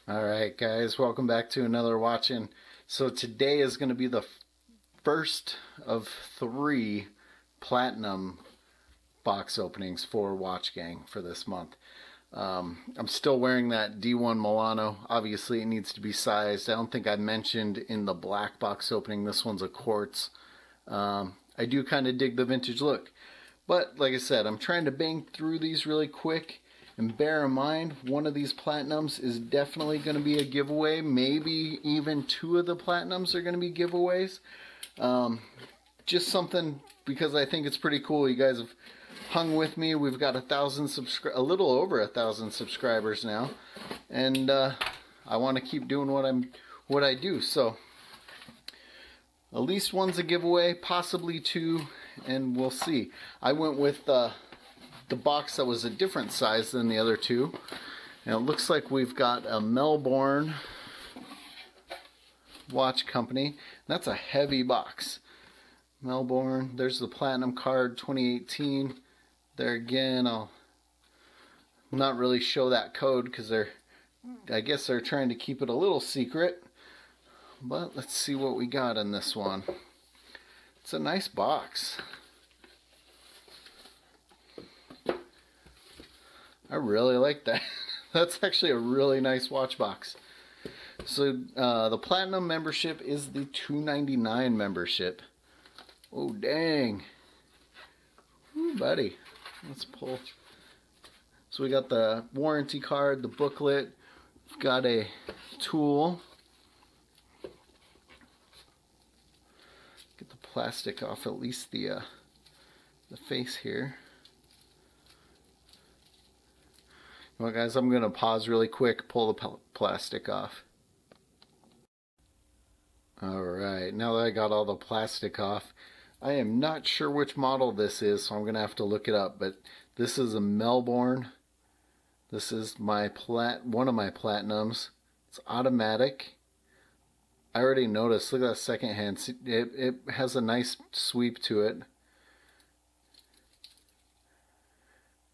Alright guys, welcome back to another Watchin. So today is going to be the first of 3 platinum box openings for Watchgang for this month. I'm still wearing that D1 Milano. Obviously it needs to be sized. I don't think I mentioned in the black box opening this one's a quartz. I do kind of dig the vintage look. But like I said, I'm trying to bang through these really quick. And bear in mind, one of these platinums is definitely going to be a giveaway. Maybe even 2 of the platinums are going to be giveaways. Just something because I think it's pretty cool. You guys have hung with me. We've got a little over 1,000 subscribers now, and I want to keep doing what I do. So at least one's a giveaway, possibly 2, and we'll see. I went with the box that was a different size than the other 2. And it looks like we've got a Melbourne watch company. That's a heavy box. Melbourne, there's the platinum card 2018. There again, I'll not really show that code because I guess they're trying to keep it a little secret. But let's see what we got in this one. It's a nice box. I really like that. That's actually a really nice watch box. So the platinum membership is the $2.99 membership. Oh dang. Ooh, buddy. Let's pull. So we got the warranty card, the booklet. We've got a tool. Get the plastic off at least the face here. Well guys, I'm going to pause really quick, pull the plastic off. Alright, now that I got all the plastic off, I am not sure which model this is, so I'm going to have to look it up, but this is a Melbourne. This is my one of my platinums. It's automatic. I already noticed, look at that second hand, it has a nice sweep to it.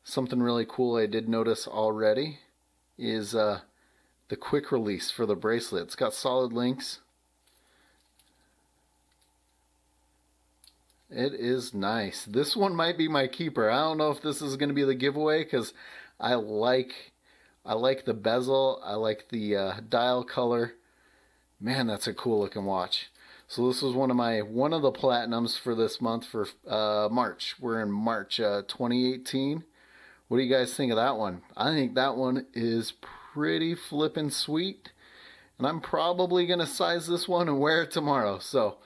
Something really cool I did notice already is the quick release for the bracelet. It's got solid links. It is nice. This one might be my keeper. I don't know if this is going to be the giveaway because I like the bezel. I like the dial color. Man, that's a cool looking watch. So this was one of the platinums for this month for March. We're in March 2018. What do you guys think of that one? I think that one is pretty flippin' sweet. And I'm probably going to size this one and wear it tomorrow. So,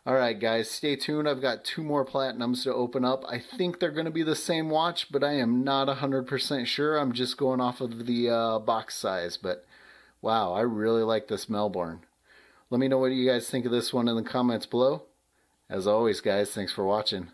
alright guys, stay tuned. I've got 2 more platinums to open up. I think they're going to be the same watch, but I am not 100% sure. I'm just going off of the box size. But, wow, I really like this Melbourne. Let me know what you guys think of this one in the comments below. As always, guys, thanks for watching.